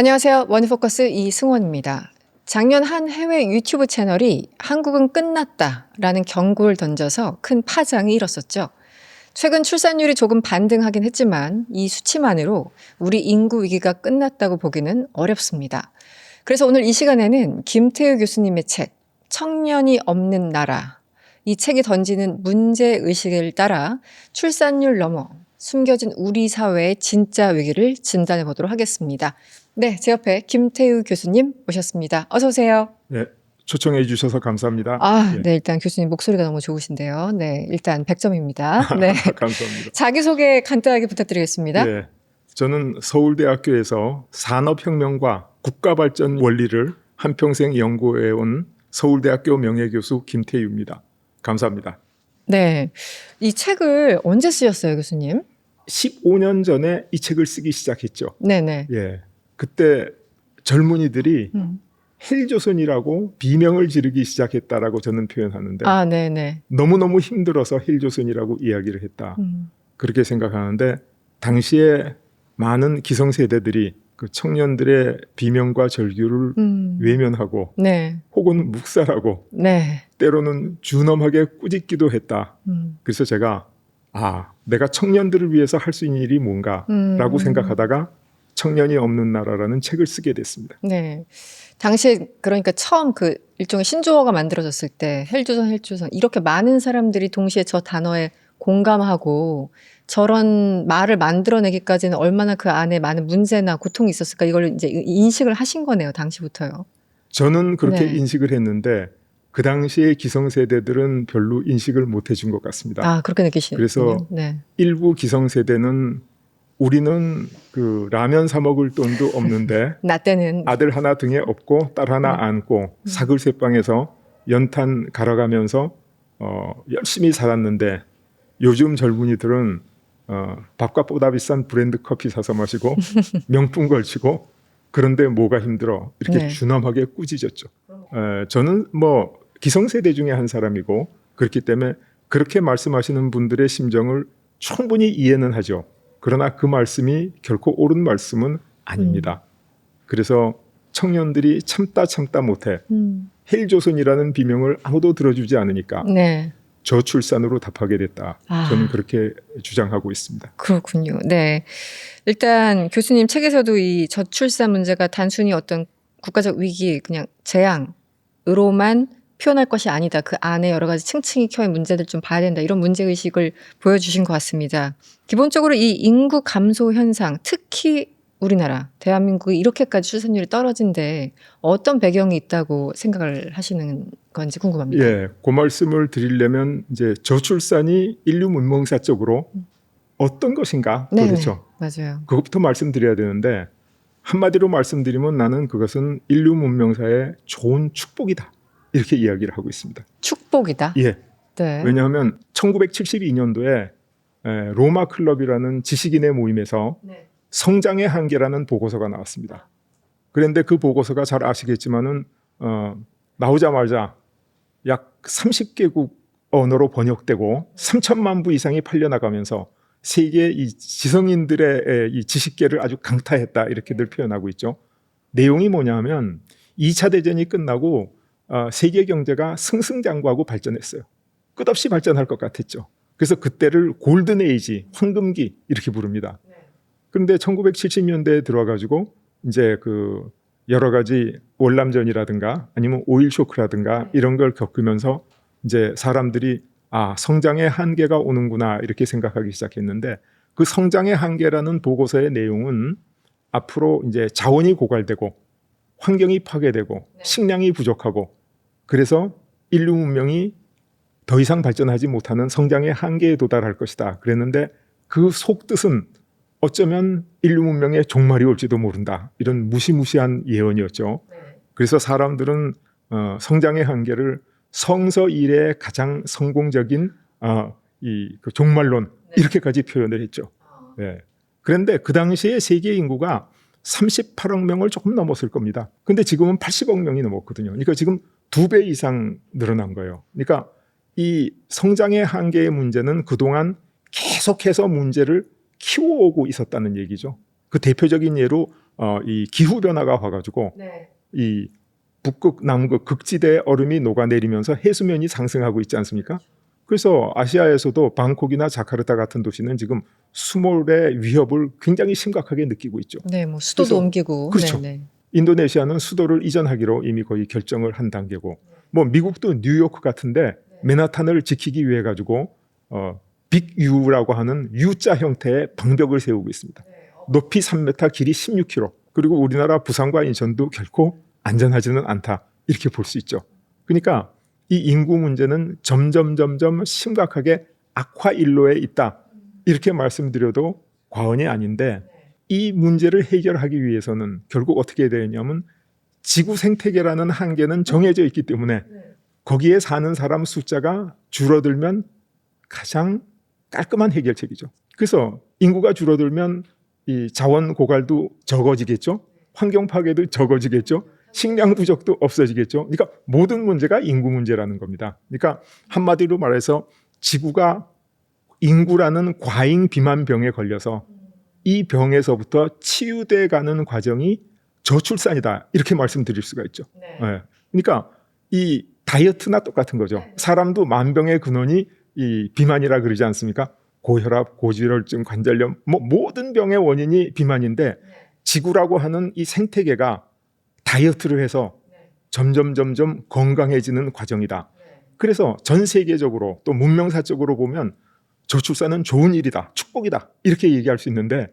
안녕하세요. 머니포커스 이승원입니다. 작년 한 해외 유튜브 채널이 한국은 끝났다라는 경고를 던져서 큰 파장이 일었었죠. 최근 출산율이 조금 반등하긴 했지만 이 수치만으로 우리 인구 위기가 끝났다고 보기는 어렵습니다. 그래서 오늘 이 시간에는 김태우 교수님의 책 청년이 없는 나라, 이 책이 던지는 문제의식을 따라 출산율 넘어 숨겨진 우리 사회의 진짜 위기를 진단해 보도록 하겠습니다. 네, 제 옆에 김태우 교수님 모셨습니다. 어서 오세요. 네, 초청해 주셔서 감사합니다. 네, 일단 교수님 목소리가 너무 좋으신데요. 네, 일단 100점입니다. 네. 감사합니다. 자기소개 간단하게 부탁드리겠습니다. 네, 저는 서울대학교에서 산업혁명과 국가발전 원리를 한평생 연구해온 서울대학교 명예교수 김태유입니다. 감사합니다. 네, 이 책을 언제 쓰셨어요, 교수님? 15년 전에 이 책을 쓰기 시작했죠. 네네. 예, 그때 젊은이들이 헬조선이라고 비명을 지르기 시작했다라고 저는 표현하는데 네네. 너무너무 힘들어서 헬조선이라고 이야기를 했다. 그렇게 생각하는데 당시에 많은 기성세대들이 그 청년들의 비명과 절규를 외면하고 네. 혹은 묵살하고 네. 때로는 준엄하게 꾸짖기도 했다. 그래서 제가 내가 청년들을 위해서 할 수 있는 일이 뭔가라고 생각하다가 청년이 없는 나라라는 책을 쓰게 됐습니다. 네. 당시에 그러니까 처음 그 일종의 신조어가 만들어졌을 때 헬조선 이렇게 많은 사람들이 동시에 저 단어에 공감하고 저런 말을 만들어내기까지는 얼마나 그 안에 많은 문제나 고통이 있었을까 이걸 이제 인식을 하신 거네요, 당시부터요. 저는 그렇게 네. 인식을 했는데 그 당시의 기성세대들은 별로 인식을 못 해준 것 같습니다. 그렇게 느끼시군요. 그래서 네. 일부 기성세대는 우리는 그 라면 사 먹을 돈도 없는데 나 때는 아들 하나 등에 업고 딸 하나 안고 사글세방에서 연탄 갈아가면서 열심히 살았는데 요즘 젊은이들은 밥값보다 비싼 브랜드 커피 사서 마시고 명품 걸치고 그런데 뭐가 힘들어 이렇게 네. 준엄하게 꾸짖었죠. 저는 뭐 기성세대 중에 한 사람이고 그렇기 때문에 그렇게 말씀하시는 분들의 심정을 충분히 이해는 하죠. 그러나 그 말씀이 결코 옳은 말씀은 아닙니다. 그래서 청년들이 참다 못해 헬조선이라는 비명을 아무도 들어주지 않으니까 네. 저출산으로 답하게 됐다. 저는 그렇게 주장하고 있습니다. 그렇군요. 네. 일단 교수님 책에서도 이 저출산 문제가 단순히 어떤 국가적 위기, 그냥 재앙으로만 표현할 것이 아니다. 그 안에 여러 가지 층층이 켜인 문제들 좀 봐야 된다. 이런 문제의식을 보여주신 것 같습니다. 기본적으로 이 인구 감소 현상, 특히 우리나라, 대한민국이 이렇게까지 출산율이 떨어진데 어떤 배경이 있다고 생각을 하시는 건지 궁금합니다. 예, 그 말씀을 드리려면 이제 저출산이 인류 문명사적으로 어떤 것인가 네, 그렇죠. 맞아요. 그것부터 말씀드려야 되는데 한마디로 말씀드리면 나는 그것은 인류 문명사의 좋은 축복이다 이렇게 이야기를 하고 있습니다. 축복이다. 예. 네. 왜냐하면 1972년도에 로마 클럽이라는 지식인의 모임에서 성장의 한계라는 보고서가 나왔습니다. 그런데 그 보고서가 잘 아시겠지만은 나오자마자 약 30개국 언어로 번역되고 3천만 부 이상이 팔려나가면서 세계 이 지성인들의 이 지식계를 아주 강타했다 이렇게들 표현하고 있죠. 내용이 뭐냐면 2차 대전이 끝나고 세계 경제가 승승장구하고 발전했어요. 끝없이 발전할 것 같았죠. 그래서 그때를 골든 에이지, 황금기 이렇게 부릅니다. 그런데 1970년대에 들어와가지고 이제 그 여러 가지 월남전이라든가 아니면 오일 쇼크라든가 이런 걸 겪으면서 이제 사람들이 성장의 한계가 오는구나 이렇게 생각하기 시작했는데 그 성장의 한계라는 보고서의 내용은 앞으로 이제 자원이 고갈되고 환경이 파괴되고 식량이 부족하고 그래서 인류 문명이 더 이상 발전하지 못하는 성장의 한계에 도달할 것이다. 그랬는데 그 속뜻은 어쩌면 인류 문명의 종말이 올지도 모른다. 이런 무시무시한 예언이었죠. 그래서 사람들은 성장의 한계를 성서 이래의 가장 성공적인 그 종말론 이렇게까지 표현을 했죠. 네. 그런데 그 당시에 세계 인구가 38억 명을 조금 넘었을 겁니다. 근데 지금은 80억 명이 넘었거든요. 그러니까 지금 2배 이상 늘어난 거예요. 그러니까 이 성장의 한계의 문제는 그동안 계속해서 문제를 키워오고 있었다는 얘기죠. 그 대표적인 예로 이 기후 변화가 와가지고 네. 이 북극, 남극, 극지대 얼음이 녹아내리면서 해수면이 상승하고 있지 않습니까? 그래서 아시아에서도 방콕이나 자카르타 같은 도시는 지금 수몰의 위협을 굉장히 심각하게 느끼고 있죠. 네, 뭐 수도도 그래서- 옮기고. 그렇죠. 네, 네. 인도네시아는 수도를 이전하기로 이미 거의 결정을 한 단계고, 뭐 미국도 뉴요크 같은데 맨하탄을 지키기 위해 가지고 빅유라고 하는 U자 형태의 방벽을 세우고 있습니다. 높이 3m, 길이 16km. 그리고 우리나라 부산과 인천도 결코 안전하지는 않다. 이렇게 볼 수 있죠. 그러니까 이 인구 문제는 점점 심각하게 악화일로에 있다. 이렇게 말씀드려도 과언이 아닌데, 이 문제를 해결하기 위해서는 결국 어떻게 해야 되냐면 지구 생태계라는 한계는 정해져 있기 때문에 거기에 사는 사람 숫자가 줄어들면 가장 깔끔한 해결책이죠. 그래서 인구가 줄어들면 이 자원 고갈도 적어지겠죠. 환경 파괴도 적어지겠죠. 식량 부족도 없어지겠죠. 그러니까 모든 문제가 인구 문제라는 겁니다. 그러니까 한마디로 말해서 지구가 인구라는 과잉 비만 병에 걸려서 이 병에서부터 치유돼 가는 과정이 저출산이다. 이렇게 말씀드릴 수가 있죠. 네. 그러니까 이 다이어트나 똑같은 거죠. 사람도 만병의 근원이 이 비만이라 그러지 않습니까? 고혈압, 고지혈증, 관절염, 뭐 모든 병의 원인이 비만인데 지구라고 하는 이 생태계가 다이어트를 해서 점점 건강해지는 과정이다. 그래서 전 세계적으로 또 문명사적으로 보면 저출산은 좋은 일이다, 축복이다 이렇게 얘기할 수 있는데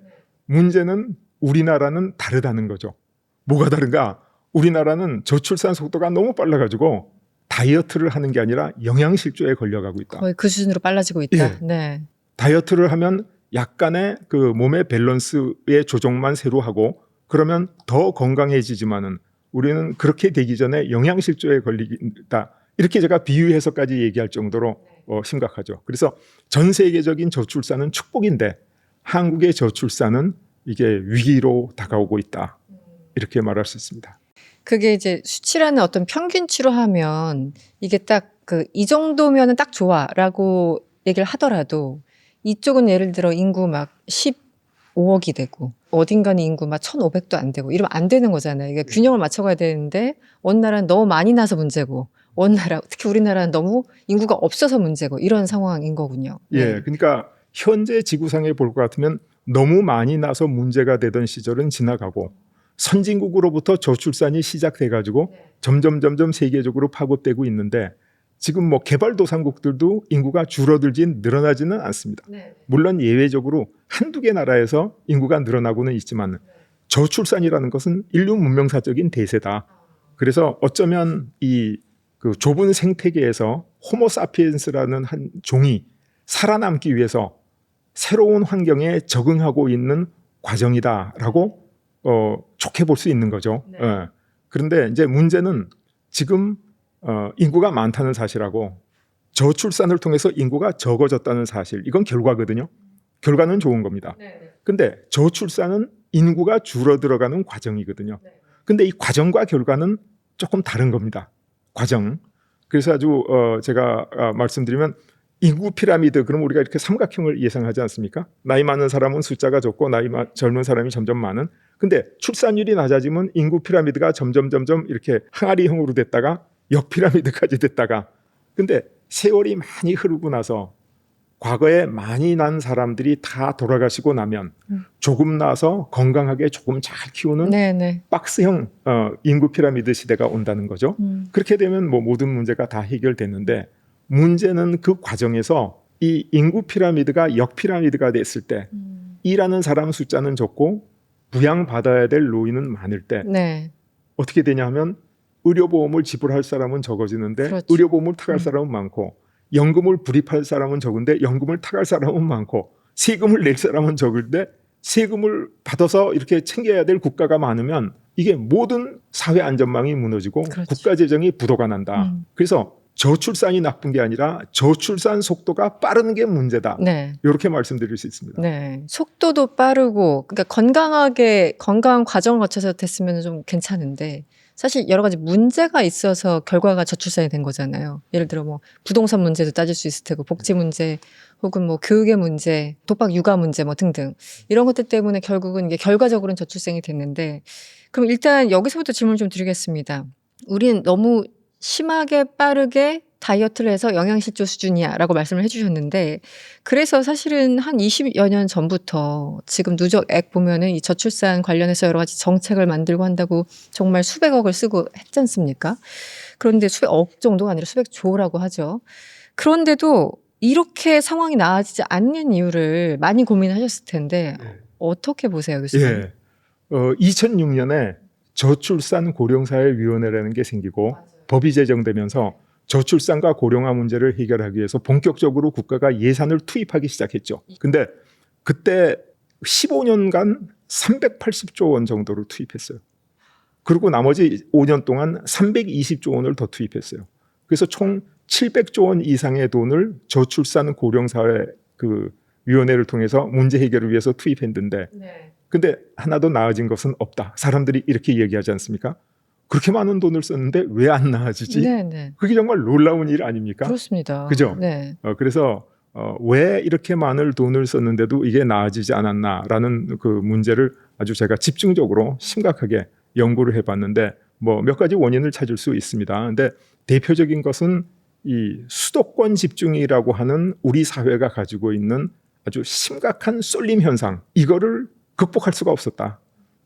문제는 우리나라는 다르다는 거죠. 뭐가 다른가? 우리나라는 저출산 속도가 너무 빨라가지고 다이어트를 하는 게 아니라 영양실조에 걸려가고 있다. 거의 그 수준으로 빨라지고 있다. 예. 네. 다이어트를 하면 약간의 그 몸의 밸런스의 조정만 새로 하고 그러면 더 건강해지지만은 우리는 그렇게 되기 전에 영양실조에 걸리다. 이렇게 제가 비유해서까지 얘기할 정도로 심각하죠. 그래서 전 세계적인 저출산은 축복인데 한국의 저출산은 이게 위기로 다가오고 있다. 이렇게 말할 수 있습니다. 그게 이제 수치라는 어떤 평균치로 하면 이게 딱 이 정도면은 딱 좋아라고 얘기를 하더라도 이쪽은 예를 들어 인구 막 15억이 되고 어딘가는 인구 막 1,500도 안 되고 이러면 안 되는 거잖아요. 이게 균형을 맞춰가야 되는데 어느 나라는 너무 많이 나서 문제고 어느 나라 특히 우리나라는 너무 인구가 없어서 문제고 이런 상황인 거군요. 예, 그러니까 현재 지구상에 볼 것 같으면 너무 많이 나서 문제가 되던 시절은 지나가고 선진국으로부터 저출산이 시작돼가지고 점점 세계적으로 파급되고 있는데 지금 뭐 개발도상국들도 인구가 줄어들진 늘어나지는 않습니다. 물론 예외적으로 한두 개 나라에서 인구가 늘어나고는 있지만 저출산이라는 것은 인류 문명사적인 대세다. 그래서 어쩌면 이 그 좁은 생태계에서 호모사피엔스라는 한 종이 살아남기 위해서 새로운 환경에 적응하고 있는 과정이다라고 좋게 볼 수 있는 거죠. 네. 예. 그런데 이제 문제는 지금 인구가 많다는 사실하고 저출산을 통해서 인구가 적어졌다는 사실, 이건 결과거든요. 결과는 좋은 겁니다. 근데 저출산은 인구가 줄어들어가는 과정이거든요. 근데 이 과정과 결과는 조금 다른 겁니다. 과정. 그래서 아주 제가 말씀드리면 인구 피라미드, 그럼 우리가 이렇게 삼각형을 예상하지 않습니까? 나이 많은 사람은 숫자가 적고 젊은 사람이 점점 많은. 근데 출산율이 낮아지면 인구 피라미드가 점점 이렇게 항아리형으로 됐다가 역 피라미드까지 됐다가, 근데 세월이 많이 흐르고 나서 과거에 많이 난 사람들이 다 돌아가시고 나면 조금 나서 건강하게 조금 잘 키우는 네네. 박스형 인구 피라미드 시대가 온다는 거죠. 그렇게 되면 뭐 모든 문제가 다 해결됐는데 문제는 그 과정에서 이 인구 피라미드가 역 피라미드가 됐을 때 일하는 사람 숫자는 적고 부양받아야 될 노인은 많을 때 네. 어떻게 되냐 하면 의료보험을 지불할 사람은 적어지는데 그렇죠. 의료보험을 타갈 사람은 많고 연금을 불입할 사람은 적은데 연금을 타갈 사람은 많고 세금을 낼 사람은 적은데 세금을 받아서 이렇게 챙겨야 될 국가가 많으면 이게 모든 사회 안전망이 무너지고 그렇죠. 국가 재정이 부도가 난다. 그래서 저출산이 나쁜 게 아니라 저출산 속도가 빠른 게 문제다. 네. 이렇게 말씀드릴 수 있습니다. 네. 속도도 빠르고, 그러니까 건강한 과정을 거쳐서 됐으면 좀 괜찮은데, 사실 여러 가지 문제가 있어서 결과가 저출산이 된 거잖아요. 예를 들어 뭐 부동산 문제도 따질 수 있을 테고, 복지 문제, 혹은 뭐 교육의 문제, 독박 육아 문제 뭐 등등 이런 것들 때문에 결국은 이게 결과적으로는 저출생이 됐는데 그럼 일단 여기서부터 질문을 좀 드리겠습니다. 우리는 너무 심하게 빠르게 다이어트를 해서 영양실조 수준이야라고 말씀을 해주셨는데 그래서 사실은 한 20여 년 전부터 지금 누적액 보면은 이 저출산 관련해서 여러 가지 정책을 만들고 한다고 정말 수백억을 쓰고 했지 않습니까? 그런데 수백억 정도가 아니라 수백조라고 하죠. 그런데도 이렇게 상황이 나아지지 않는 이유를 많이 고민하셨을 텐데 어떻게 보세요, 교수님? 예. 2006년에 저출산 고령사회위원회라는 게 생기고 법이 제정되면서 저출산과 고령화 문제를 해결하기 위해서 본격적으로 국가가 예산을 투입하기 시작했죠. 근데 그때 15년간 380조 원 정도를 투입했어요. 그리고 나머지 5년 동안 320조 원을 더 투입했어요. 그래서 총 700조 원 이상의 돈을 저출산 고령사회 그 위원회를 통해서 문제 해결을 위해서 투입했는데 근데 하나도 나아진 것은 없다. 사람들이 이렇게 얘기하지 않습니까? 그렇게 많은 돈을 썼는데 왜 안 나아지지? 네. 그게 정말 놀라운 일 아닙니까? 그렇습니다. 그죠? 네. 그래서 왜 이렇게 많은 돈을 썼는데도 이게 나아지지 않았나라는 그 문제를 아주 제가 집중적으로 심각하게 연구를 해봤는데 뭐 몇 가지 원인을 찾을 수 있습니다. 근데 대표적인 것은 이 수도권 집중이라고 하는 우리 사회가 가지고 있는 아주 심각한 쏠림 현상, 이거를 극복할 수가 없었다.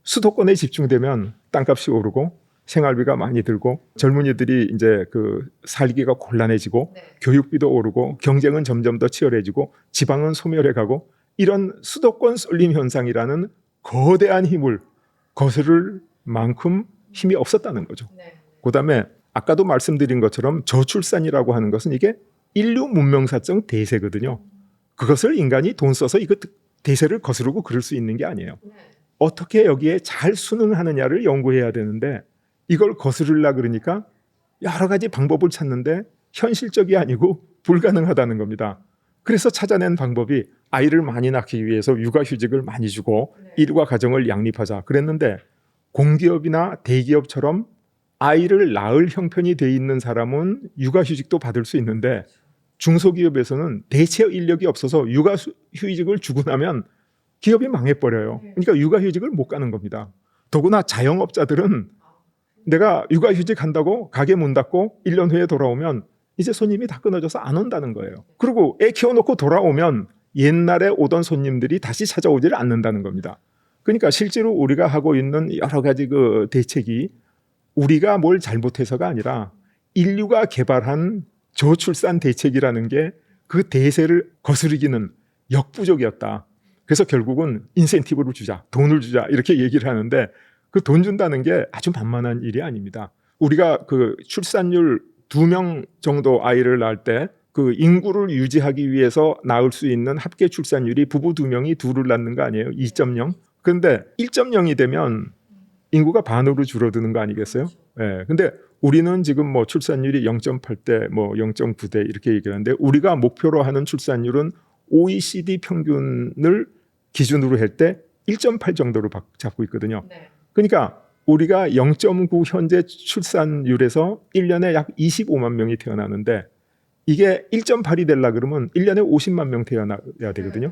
수도권에 집중되면 땅값이 오르고 생활비가 많이 들고 젊은이들이 이제 그 살기가 곤란해지고 교육비도 오르고 경쟁은 점점 더 치열해지고 지방은 소멸해 가고 이런 수도권 쏠림 현상이라는 거대한 힘을 거스를 만큼 힘이 없었다는 거죠. 그다음에 아까도 말씀드린 것처럼 저출산이라고 하는 것은 이게 인류 문명사적 대세거든요. 그것을 인간이 돈 써서 이거 대세를 거스르고 그럴 수 있는 게 아니에요. 어떻게 여기에 잘 순응하느냐를 연구해야 되는데 이걸 거스르려 그러니까 여러 가지 방법을 찾는데 현실적이 아니고 불가능하다는 겁니다. 그래서 찾아낸 방법이 아이를 많이 낳기 위해서 육아휴직을 많이 주고 일과 가정을 양립하자 그랬는데 공기업이나 대기업처럼 아이를 낳을 형편이 돼 있는 사람은 육아휴직도 받을 수 있는데 중소기업에서는 대체 인력이 없어서 육아휴직을 주고 나면 기업이 망해버려요. 그러니까 육아휴직을 못 가는 겁니다. 더구나 자영업자들은 내가 육아휴직 한다고 가게 문 닫고 1년 후에 돌아오면 이제 손님이 다 끊어져서 안 온다는 거예요. 그리고 애 키워놓고 돌아오면 옛날에 오던 손님들이 다시 찾아오지를 않는다는 겁니다. 그러니까 실제로 우리가 하고 있는 여러 가지 그 대책이 우리가 뭘 잘못해서가 아니라 인류가 개발한 저출산 대책이라는 게 그 대세를 거스르기는 역부족이었다. 그래서 결국은 인센티브를 주자, 돈을 주자 이렇게 얘기를 하는데 그 돈 준다는 게 아주 만만한 일이 아닙니다. 우리가 그 출산율 2명 정도 아이를 낳을 때 그 인구를 유지하기 위해서 낳을 수 있는 합계 출산율이 부부 2명이 둘을 낳는 거 아니에요? 2.0. 그런데 1.0이 되면 인구가 반으로 줄어드는 거 아니겠어요? 예. 근데 우리는 지금 뭐 출산율이 0.8대 뭐 0.9대 이렇게 얘기하는데 우리가 목표로 하는 출산율은 OECD 평균을 기준으로 할 때 1.8 정도로 잡고 있거든요. 그러니까 우리가 0.9 현재 출산율에서 1년에 약 25만 명이 태어나는데 이게 1.8이 되려 그러면 1년에 50만 명 태어나야 되거든요.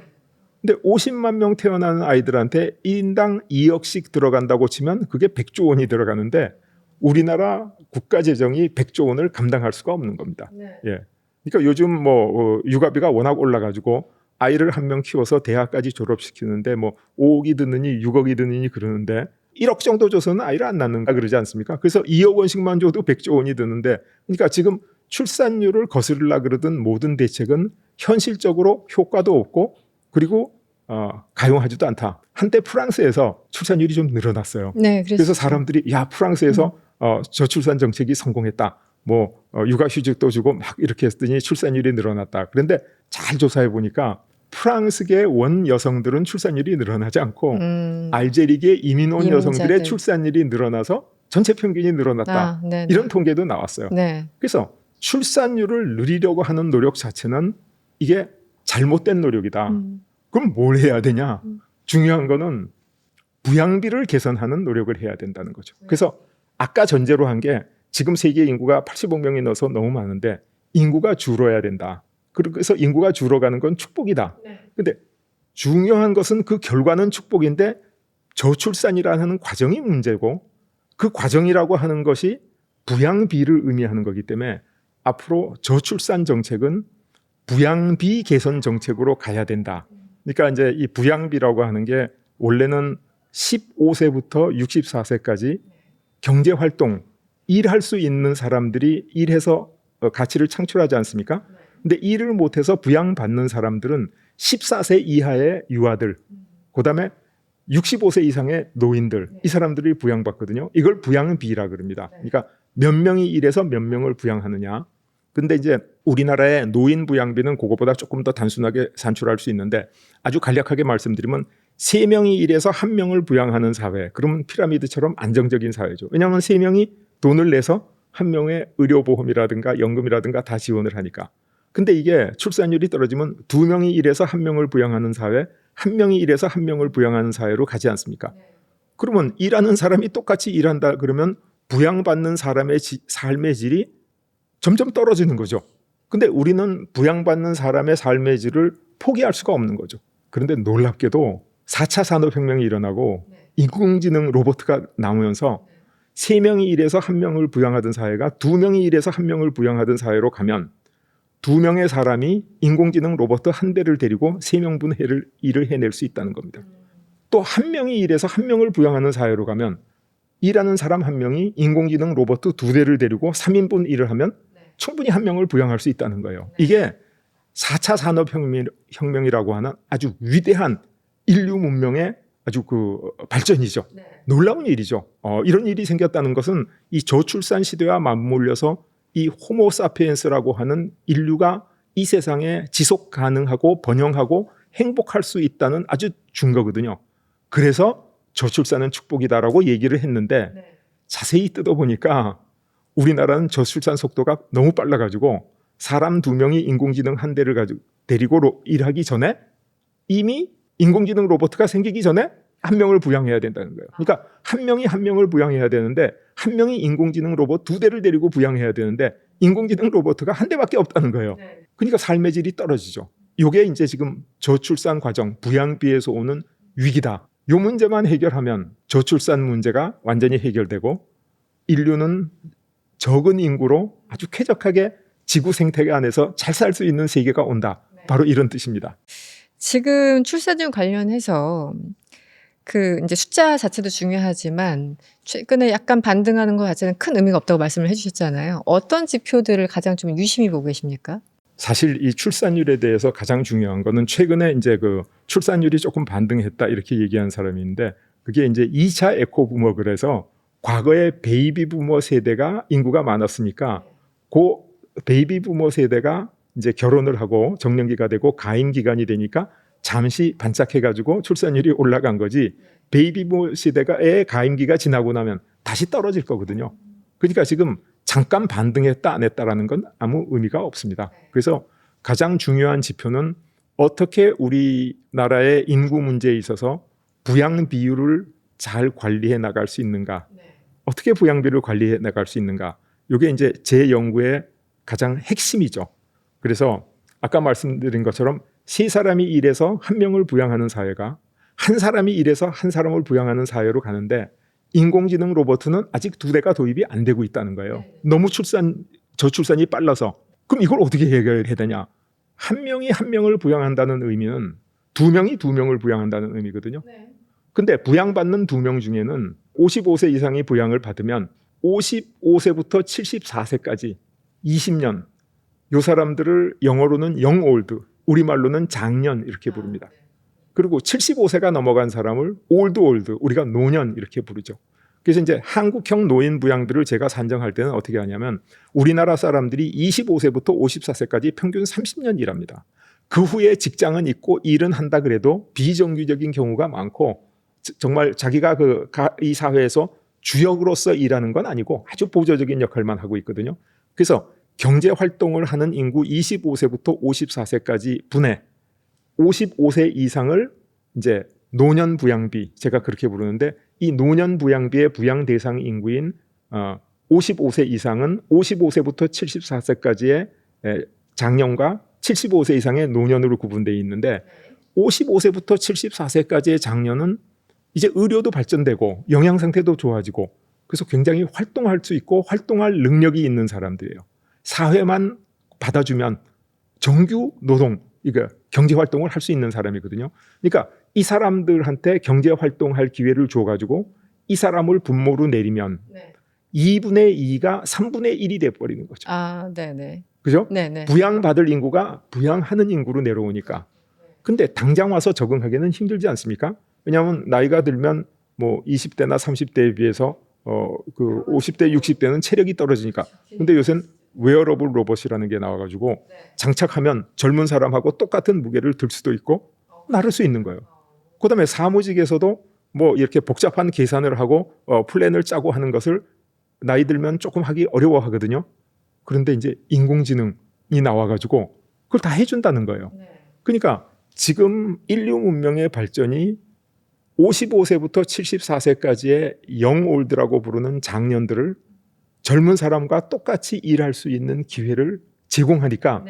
근데 50만 명 태어나는 아이들한테 1인당 2억씩 들어간다고 치면 그게 100조 원이 들어가는데 우리나라 국가 재정이 100조 원을 감당할 수가 없는 겁니다. 예. 그러니까 요즘 뭐 육아비가 워낙 올라가지고 아이를 한 명 키워서 대학까지 졸업시키는데 뭐 5억이 드느니 6억이 드느니 그러는데 1억 정도 줘서는 아이를 안 낳는다 그러지 않습니까? 그래서 2억 원씩만 줘도 100조 원이 드는데 그러니까 지금 출산율을 거스르려 그러던 모든 대책은 현실적으로 효과도 없고 그리고 가용하지도 않다. 한때 프랑스에서 출산율이 좀 늘어났어요. 네, 그래서 사람들이 야 프랑스에서 저출산 정책이 성공했다. 뭐 육아휴직도 주고 막 이렇게 했더니 출산율이 늘어났다. 그런데 잘 조사해 보니까 프랑스계 원 여성들은 출산율이 늘어나지 않고 알제리계 이민 온 여성들의 출산율이 늘어나서 전체 평균이 늘어났다. 이런 통계도 나왔어요. 네. 그래서 출산율을 늘리려고 하는 노력 자체는 이게 잘못된 노력이다. 그럼 뭘 해야 되냐? 중요한 거는 부양비를 개선하는 노력을 해야 된다는 거죠. 그래서 아까 전제로 한 게 지금 세계 인구가 80억 명이 넘어서 너무 많은데 인구가 줄어야 된다. 그래서 인구가 줄어가는 건 축복이다. 근데 중요한 것은 그 결과는 축복인데 저출산이라는 과정이 문제고, 그 과정이라고 하는 것이 부양비를 의미하는 거기 때문에 앞으로 저출산 정책은 부양비 개선 정책으로 가야 된다. 그러니까 이제 이 부양비라고 하는 게 원래는 15세부터 64세까지 경제 활동, 일할 수 있는 사람들이 일해서 가치를 창출하지 않습니까? 근데 일을 못해서 부양받는 사람들은 14세 이하의 유아들, 그다음에 65세 이상의 노인들, 이 사람들이 부양받거든요. 이걸 부양비라 그럽니다. 그러니까 몇 명이 일해서 몇 명을 부양하느냐. 근데 이제 우리나라의 노인 부양비는 그거보다 조금 더 단순하게 산출할 수 있는데, 아주 간략하게 말씀드리면 3명이 일해서 1명을 부양하는 사회, 그러면 피라미드처럼 안정적인 사회죠. 왜냐하면 3명이 돈을 내서 1명의 의료보험이라든가 연금이라든가 다 지원을 하니까. 근데 이게 출산율이 떨어지면 2명이 일해서 1명을 부양하는 사회, 1명이 일해서 1명을 부양하는 사회로 가지 않습니까? 그러면 일하는 사람이 똑같이 일한다 그러면 부양받는 사람의 삶의 질이 점점 떨어지는 거죠. 근데 우리는 부양받는 사람의 삶의 질을 포기할 수가 없는 거죠. 그런데 놀랍게도 4차 산업혁명이 일어나고 인공지능 로봇가 나오면서 3명이 일해서 1명을 부양하던 사회가 2명이 일해서 1명을 부양하던 사회로 가면 2명의 사람이 인공지능 로봇 1대를 데리고 3명분의 일을 해낼 수 있다는 겁니다. 또 1명이 일해서 1명을 부양하는 사회로 가면 일하는 사람 1명이 인공지능 로봇 2대를 데리고 3인분 일을 하면 충분히 1명을 부양할 수 있다는 거예요. 이게 4차 산업혁명이라고 하는 아주 위대한 인류 문명의 아주 그 발전이죠. 놀라운 일이죠. 이런 일이 생겼다는 것은 이 저출산 시대와 맞물려서 이 호모사피엔스라고 하는 인류가 이 세상에 지속 가능하고 번영하고 행복할 수 있다는 아주 증거거든요. 그래서 저출산은 축복이다라고 얘기를 했는데 자세히 뜯어보니까 우리나라는 저출산 속도가 너무 빨라가지고 사람 2명이 인공지능 1대를 가지고 데리고 일하기 전에 이미 인공지능 로봇가 생기기 전에 1명을 부양해야 된다는 거예요. 그러니까 1명이 1명을 부양해야 되는데 1명이 인공지능 로봇 2대를 데리고 부양해야 되는데 인공지능 로봇가 1대밖에 없다는 거예요. 그러니까 삶의 질이 떨어지죠. 이게 이제 지금 저출산 과정, 부양비에서 오는 위기다. 이 문제만 해결하면 저출산 문제가 완전히 해결되고 인류는 적은 인구로 아주 쾌적하게 지구 생태계 안에서 잘 살 수 있는 세계가 온다. 바로 이런 뜻입니다. 지금 출산율 관련해서 그 이제 숫자 자체도 중요하지만 최근에 약간 반등하는 것 자체는 큰 의미가 없다고 말씀을 해주셨잖아요. 어떤 지표들을 가장 좀 유심히 보고 계십니까? 사실 이 출산율에 대해서 가장 중요한 거는 최근에 이제 그 출산율이 조금 반등했다 이렇게 얘기한 사람이 있는데, 그게 이제 2차 에코 부머, 그래서 과거에 베이비 부머 세대가 인구가 많았으니까 그 베이비 부머 세대가 이제 결혼을 하고 정년기가 되고 가임 기간이 되니까 잠시 반짝해가지고 출산율이 올라간 거지, 베이비 부머 시대가의 가임기가 지나고 나면 다시 떨어질 거거든요. 그러니까 지금 잠깐 반등했다 안 했다라는 건 아무 의미가 없습니다. 그래서 가장 중요한 지표는 어떻게 우리나라의 인구 문제에 있어서 부양 비율을 잘 관리해 나갈 수 있는가, 어떻게 부양비를 관리해 나갈 수 있는가, 이게 이제 제 연구의 가장 핵심이죠. 그래서 아까 말씀드린 것처럼 3사람이 일해서 1명을 부양하는 사회가 1사람이 일해서 1사람을 부양하는 사회로 가는데, 인공지능 로봇은 아직 2대가 도입이 안 되고 있다는 거예요. 너무 저출산이 빨라서. 그럼 이걸 어떻게 해결해야 되냐? 1명이 1명을 부양한다는 의미는 2명이 2명을 부양한다는 의미거든요. 근데 부양받는 2명 중에는 55세 이상이 부양을 받으면 55세부터 74세까지 20년, 이 사람들을 영어로는 young old, 우리말로는 장년 이렇게 부릅니다. 그리고 75세가 넘어간 사람을 old old, 우리가 노년 이렇게 부르죠. 그래서 이제 한국형 노인 부양들을 제가 산정할 때는 어떻게 하냐면, 우리나라 사람들이 25세부터 54세까지 평균 30년 일합니다. 그 후에 직장은 있고 일은 한다 그래도 비정규적인 경우가 많고, 정말 자기가 이 사회에서 주역으로서 일하는 건 아니고 아주 보조적인 역할만 하고 있거든요. 그래서 경제 활동을 하는 인구 25세부터 54세까지 분해 55세 이상을 이제 노년 부양비, 제가 그렇게 부르는데, 이 노년 부양비의 부양 대상 인구인 55세 이상은 55세부터 74세까지의 장년과 75세 이상의 노년으로 구분되어 있는데 55세부터 74세까지의 장년은 이제 의료도 발전되고 영양 상태도 좋아지고 그래서 굉장히 활동할 수 있고 활동할 능력이 있는 사람들이에요. 사회만 받아주면 정규 노동, 이거 경제 활동을 할 수 있는 사람이거든요. 그러니까 이 사람들한테 경제 활동할 기회를 줘가지고 이 사람을 분모로 내리면 2분의 2가 3분의 1이 돼버리는 거죠. 아, 네네. 그죠? 네네. 부양받을 인구가 부양하는 인구로 내려오니까. 근데 당장 와서 적응하기는 힘들지 않습니까? 왜냐하면 나이가 들면 뭐 20대나 30대에 비해서 그 50대, 60대는 체력이 떨어지니까. 근데 요새는 웨어러블 로봇이라는 게 나와가지고 장착하면 젊은 사람하고 똑같은 무게를 들 수도 있고 나를 수 있는 거예요. 그다음에 사무직에서도 뭐 이렇게 복잡한 계산을 하고 플랜을 짜고 하는 것을 나이 들면 조금 하기 어려워하거든요. 그런데 이제 인공지능이 나와가지고 그걸 다 해준다는 거예요. 그러니까 지금 인류 문명의 발전이 55세부터 74세까지의 영올드라고 부르는 장년들을 젊은 사람과 똑같이 일할 수 있는 기회를 제공하니까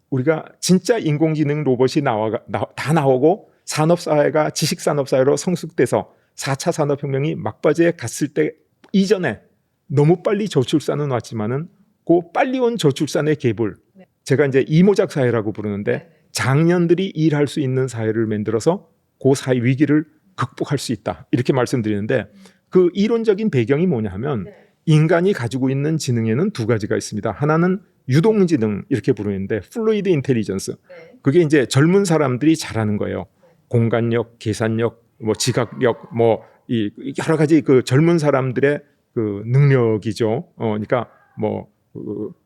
우리가 진짜 인공지능 로봇이 다 나오고 산업사회가 지식산업사회로 성숙돼서 4차 산업혁명이 막바지에 갔을 때 이전에 너무 빨리 저출산은 왔지만은 그 빨리 온 저출산의 갭을 제가 이제 이모작 사회라고 부르는데 장년들이 일할 수 있는 사회를 만들어서 그 사회 위기를 극복할 수 있다. 이렇게 말씀드리는데 그 이론적인 배경이 뭐냐 하면 인간이 가지고 있는 지능에는 두 가지가 있습니다. 하나는 유동지능 이렇게 부르는데 플루이드 인텔리전스. 그게 이제 젊은 사람들이 잘하는 거예요. 공간력, 계산력, 뭐 지각력, 뭐 이 여러 가지 그 젊은 사람들의 그 능력이죠. 그러니까 뭐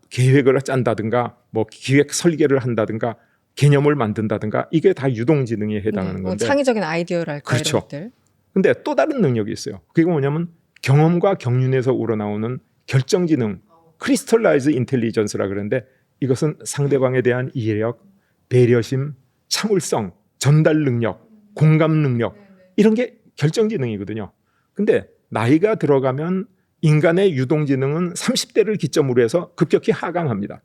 계획을 짠다든가 뭐 기획 설계를 한다든가 개념을 만든다든가 이게 다 유동지능에 해당하는 뭐 건데 창의적인 아이디어랄까 그렇죠. 이런 것들. 근데 또 다른 능력이 있어요. 그게 뭐냐면 경험과 경륜에서 우러나오는 결정지능, 크리스털라이즈 인텔리전스라 그러는데 이것은 상대방에 대한 이해력, 배려심, 참을성, 전달 능력, 공감 능력 이런 게 결정지능이거든요. 근데 나이가 들어가면 인간의 유동지능은 30대를 기점으로 해서 급격히 하강합니다.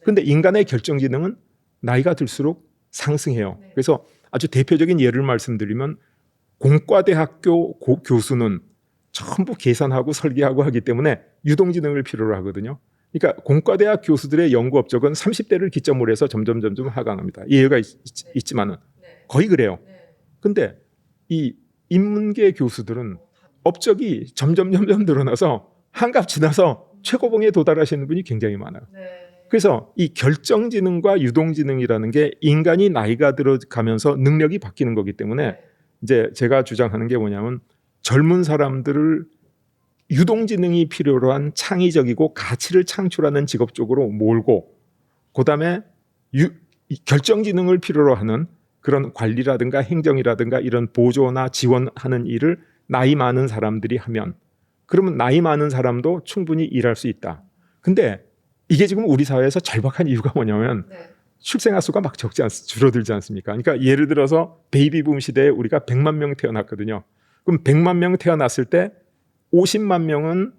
근데 인간의 결정지능은 나이가 들수록 상승해요. 그래서 아주 대표적인 예를 말씀드리면 공과대학교 교수는 전부 계산하고 설계하고 하기 때문에 유동지능을 필요로 하거든요. 그러니까 공과대학 교수들의 연구 업적은 30대를 기점으로 해서 점점 하강합니다. 예외가 있지만은 거의 그래요. 근데 이 인문계 교수들은 업적이 점점 늘어나서 한갑 지나서 최고봉에 도달하시는 분이 굉장히 많아요. 그래서 이 결정지능과 유동지능이라는 게 인간이 나이가 들어가면서 능력이 바뀌는 거기 때문에 이제 제가 주장하는 게 뭐냐면 젊은 사람들을 유동지능이 필요로 한 창의적이고 가치를 창출하는 직업 쪽으로 몰고 그다음에 결정지능을 필요로 하는 그런 관리라든가 행정이라든가 이런 보조나 지원하는 일을 나이 많은 사람들이 하면 그러면 나이 많은 사람도 충분히 일할 수 있다. 근데 이게 지금 우리 사회에서 절박한 이유가 뭐냐면 출생아 수가 막 줄어들지 않습니까? 그러니까 예를 들어서 베이비붐 시대에 우리가 100만 명 태어났거든요. 그럼 100만 명 태어났을 때 50만 명은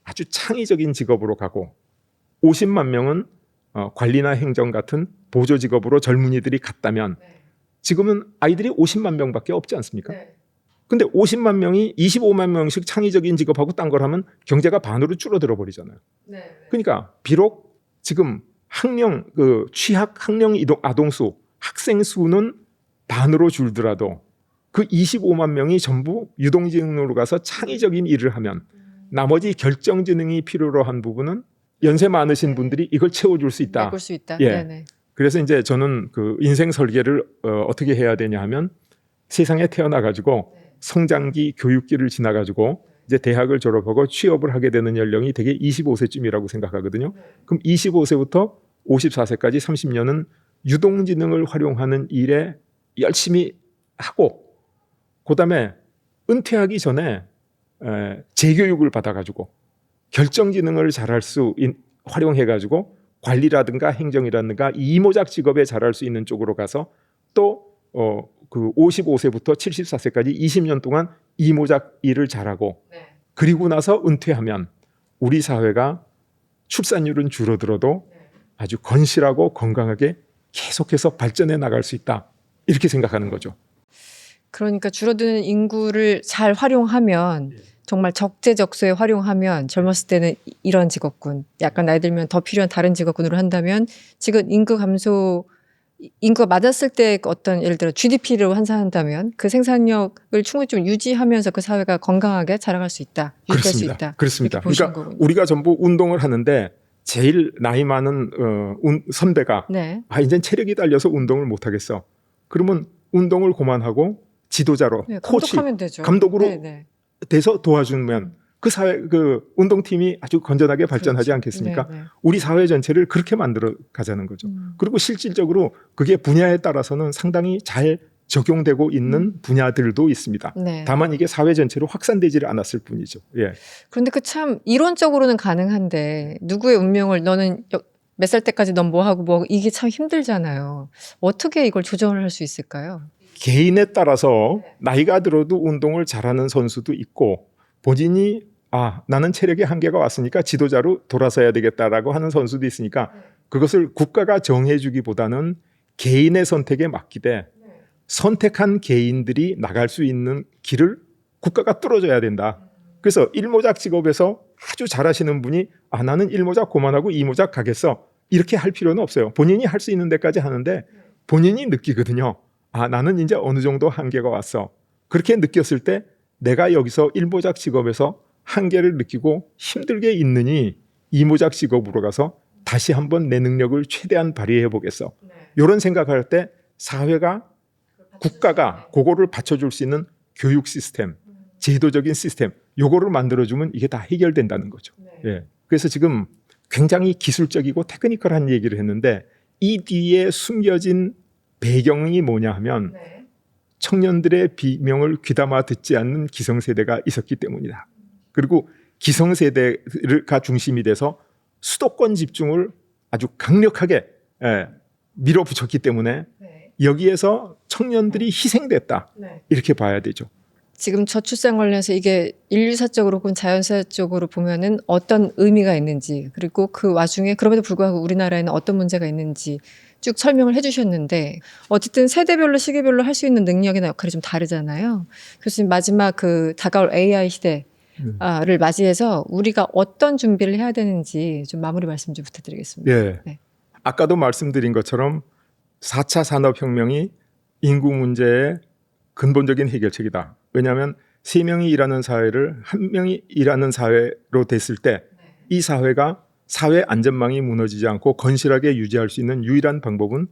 아주 창의적인 직업으로 가고 50만 명은 관리나 행정 같은 보조 직업으로 젊은이들이 갔다면 지금은 아이들이 50만 명밖에 없지 않습니까? 근데 50만 명이 25만 명씩 창의적인 직업하고 딴 걸 하면 경제가 반으로 줄어들어 버리잖아요. 그러니까 비록 지금 취학 학령 아동수 학생 수는 반으로 줄더라도 그 25만 명이 전부 유동지능으로 가서 창의적인 일을 하면 나머지 결정지능이 필요로 한 부분은 연세 많으신 분들이 이걸 채워줄 수 있다. 메꿀 수 있다. 예. 네네. 그래서 이제 저는 그 인생 설계를 어떻게 해야 되냐 하면 세상에 태어나 가지고 성장기 교육기를 지나 가지고 이제 대학을 졸업하고 취업을 하게 되는 연령이 대개 25세쯤이라고 생각하거든요. 그럼 25세부터 54세까지 30년은 유동지능을 활용하는 일에 열심히 하고 그다음에 은퇴하기 전에 재교육을 받아가지고 결정지능을 잘할 수 활용해가지고 관리라든가 행정이라든가 이모작 직업에 잘할 수 있는 쪽으로 가서 또 그 55세부터 74세까지 20년 동안 이모작 일을 잘하고 그리고 나서 은퇴하면 우리 사회가 출산율은 줄어들어도 아주 건실하고 건강하게 계속해서 발전해 나갈 수 있다. 이렇게 생각하는 거죠. 그러니까 줄어드는 인구를 잘 활용하면 정말 적재적소에 활용하면 젊었을 때는 이런 직업군, 약간 나이 들면 더 필요한 다른 직업군으로 한다면 지금 인구가 맞았을 때 어떤 예를 들어 GDP로 환산한다면 그 생산력을 충분히 좀 유지하면서 그 사회가 건강하게 자라갈 수 있다, 유지할 수 그렇습니다. 있다. 그렇습니다. 이렇게 보시는 그러니까 거군요. 우리가 전부 운동을 하는데 제일 나이 많은 선배가 네. 이젠 체력이 달려서 운동을 못 하겠어. 그러면 운동을 그만하고 지도자로 네, 코치, 감독하면 되죠. 감독으로 네, 네. 돼서 도와주면 그 사회 그 운동팀이 아주 건전하게 발전하지 그렇죠. 않겠습니까? 네, 네. 우리 사회 전체를 그렇게 만들어 가자는 거죠. 그리고 실질적으로 그게 분야에 따라서는 상당히 잘 적용되고 있는 분야들도 있습니다. 네. 다만 이게 사회 전체로 확산되지를 않았을 뿐이죠. 예. 그런데 그 참 이론적으로는 가능한데 누구의 운명을 너는 몇 살 때까지 넌 뭐 하고 뭐 하고 이게 참 힘들잖아요. 어떻게 이걸 조정을 할 수 있을까요? 개인에 따라서 나이가 들어도 운동을 잘하는 선수도 있고 본인이 나는 체력의 한계가 왔으니까 지도자로 돌아서야 되겠다라고 하는 선수도 있으니까 그것을 국가가 정해주기보다는 개인의 선택에 맡기되 선택한 개인들이 나갈 수 있는 길을 국가가 뚫어줘야 된다. 그래서 일모작 직업에서 아주 잘하시는 분이 나는 일모작 그만하고 이모작 가겠어. 이렇게 할 필요는 없어요. 본인이 할 수 있는 데까지 하는데 본인이 느끼거든요. 나는 이제 어느 정도 한계가 왔어. 그렇게 느꼈을 때 내가 여기서 일모작 직업에서 한계를 느끼고 힘들게 있느니 이모작 직업으로 가서 다시 한번 내 능력을 최대한 발휘해 보겠어. 이런 생각할 때 사회가 국가가 그거를 받쳐줄 수 있는 교육 시스템, 제도적인 시스템 요거를 만들어주면 이게 다 해결된다는 거죠. 예. 그래서 지금 굉장히 기술적이고 테크니컬한 얘기를 했는데 이 뒤에 숨겨진 배경이 뭐냐 하면 청년들의 비명을 귀담아 듣지 않는 기성세대가 있었기 때문이다. 그리고 기성세대가 중심이 돼서 수도권 집중을 아주 강력하게 밀어붙였기 때문에 여기에서 청년들이 희생됐다. 이렇게 봐야 되죠. 지금 저출산 관련해서 이게 인류사적으로 혹은 자연사적으로 보면은 어떤 의미가 있는지 그리고 그 와중에 그럼에도 불구하고 우리나라에는 어떤 문제가 있는지 쭉 설명을 해주셨는데 어쨌든 세대별로 시기별로 할 수 있는 능력이나 역할이 좀 다르잖아요. 교수님 마지막 그 다가올 AI 시대를 맞이해서 우리가 어떤 준비를 해야 되는지 좀 마무리 말씀 좀 부탁드리겠습니다. 예. 네. 아까도 말씀드린 것처럼 4차 산업혁명이 인구 문제의 근본적인 해결책이다. 왜냐하면 3명이 일하는 사회를 1명이 일하는 사회로 됐을 때 이 사회가 사회 안전망이 무너지지 않고 건실하게 유지할 수 있는 유일한 방법은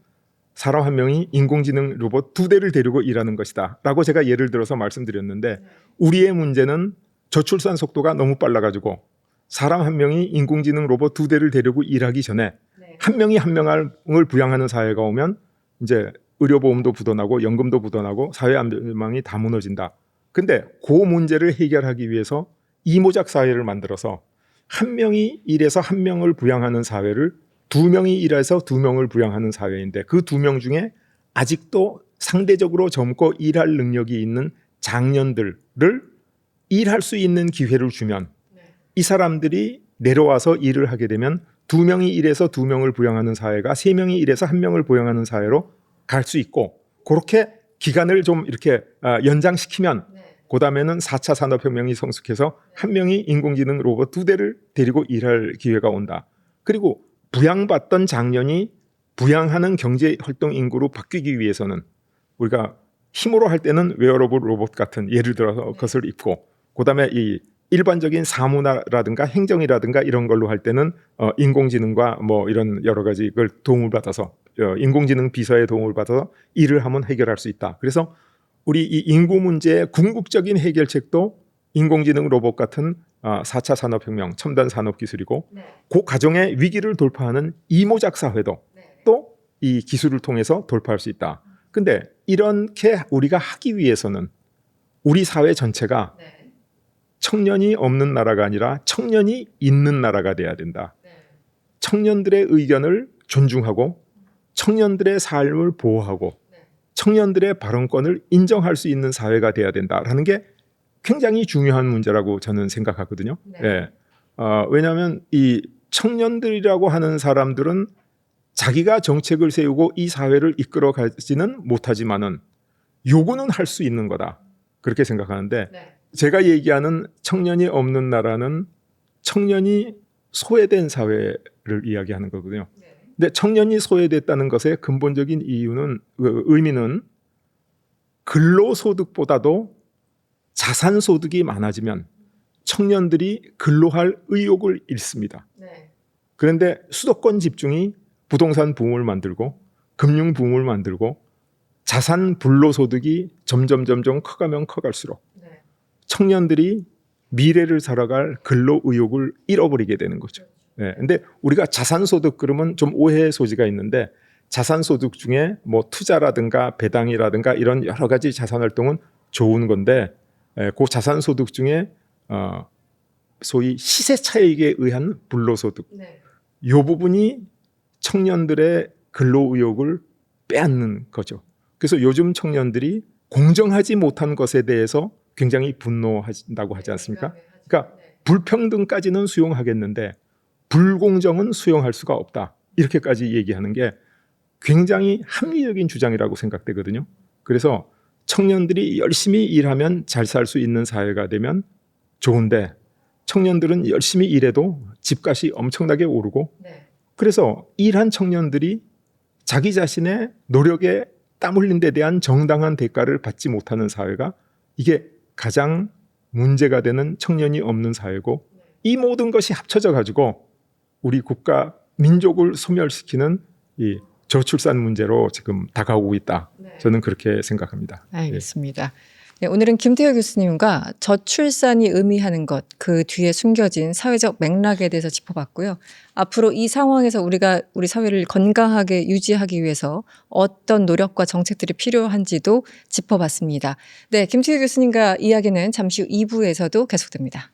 사람 1명이 인공지능 로봇 2대를 데리고 일하는 것이다 라고 제가 예를 들어서 말씀드렸는데 우리의 문제는 저출산 속도가 너무 빨라가지고 사람 1명이 인공지능 로봇 2대를 데리고 일하기 전에 1명이 1명을 부양하는 사회가 오면 이제 의료보험도 부도나고 연금도 부도나고 사회 안전망이 다 무너진다. 근데 그 문제를 해결하기 위해서 이모작 사회를 만들어서 1명이 일해서 1명을 부양하는 사회를 2명이 일해서 2명을 부양하는 사회인데 그 2명 중에 아직도 상대적으로 젊고 일할 능력이 있는 장년들을 일할 수 있는 기회를 주면 이 사람들이 내려와서 일을 하게 되면 2명이 일해서 2명을 부양하는 사회가 3명이 일해서 1명을 부양하는 사회로 갈 수 있고 그렇게 기간을 좀 이렇게 연장시키면 그다음에는 4차 산업혁명이 성숙해서 1명이 인공지능 로봇 2대를 데리고 일할 기회가 온다. 그리고 부양받던 장년이 부양하는 경제활동 인구로 바뀌기 위해서는 우리가 힘으로 할 때는 웨어러블 로봇 같은 예를 들어서 것을 입고 그다음에 이 일반적인 사무라든가 행정이라든가 이런 걸로 할 때는 인공지능과 뭐 이런 여러 가지 걸 도움을 받아서 인공지능 비서의 도움을 받아서 일을 하면 해결할 수 있다. 그래서 우리 이 인구 문제의 궁극적인 해결책도 인공지능 로봇 같은 4차 산업혁명, 첨단 산업기술이고 그 과정의 위기를 돌파하는 이모작 사회도 또 이 기술을 통해서 돌파할 수 있다. 근데 이렇게 우리가 하기 위해서는 우리 사회 전체가 청년이 없는 나라가 아니라 청년이 있는 나라가 돼야 된다. 청년들의 의견을 존중하고 청년들의 삶을 보호하고 청년들의 발언권을 인정할 수 있는 사회가 돼야 된다라는 게 굉장히 중요한 문제라고 저는 생각하거든요. 왜냐하면 이 청년들이라고 하는 사람들은 자기가 정책을 세우고 이 사회를 이끌어 가지는 못하지만은 요구는 할 수 있는 거다. 그렇게 생각하는데 제가 얘기하는 청년이 없는 나라는 청년이 소외된 사회를 이야기하는 거거든요. 근데 청년이 소외됐다는 것의 근본적인 이유는 의미는 근로소득보다도 자산소득이 많아지면 청년들이 근로할 의욕을 잃습니다. 그런데 수도권 집중이 부동산 붐을 만들고 금융 붐을 만들고 자산 불로소득이 점점 커가면 커갈수록 청년들이 미래를 살아갈 근로 의욕을 잃어버리게 되는 거죠. 근데 우리가 자산소득 그러면 좀 오해의 소지가 있는데 자산소득 중에 뭐 투자라든가 배당이라든가 이런 여러 가지 자산활동은 좋은 건데 그 자산소득 중에 소위 시세 차익에 의한 불로소득 이 부분이 청년들의 근로 의욕을 빼앗는 거죠. 그래서 요즘 청년들이 공정하지 못한 것에 대해서 굉장히 분노한다고 하지 않습니까? 그러니까 불평등까지는 수용하겠는데 불공정은 수용할 수가 없다. 이렇게까지 얘기하는 게 굉장히 합리적인 주장이라고 생각되거든요. 그래서 청년들이 열심히 일하면 잘 살 수 있는 사회가 되면 좋은데 청년들은 열심히 일해도 집값이 엄청나게 오르고 그래서 일한 청년들이 자기 자신의 노력에 땀 흘린 데 대한 정당한 대가를 받지 못하는 사회가 이게 가장 문제가 되는 청년이 없는 사회고 이 모든 것이 합쳐져 가지고 우리 국가 민족을 소멸시키는 이 저출산 문제로 지금 다가오고 있다. 저는 그렇게 생각합니다. 알겠습니다. 네, 오늘은 김태효 교수님과 저출산이 의미하는 것, 그 뒤에 숨겨진 사회적 맥락에 대해서 짚어봤고요. 앞으로 이 상황에서 우리가 우리 사회를 건강하게 유지하기 위해서 어떤 노력과 정책들이 필요한지도 짚어봤습니다. 네, 김태효 교수님과 이야기는 잠시 후 2부에서도 계속됩니다.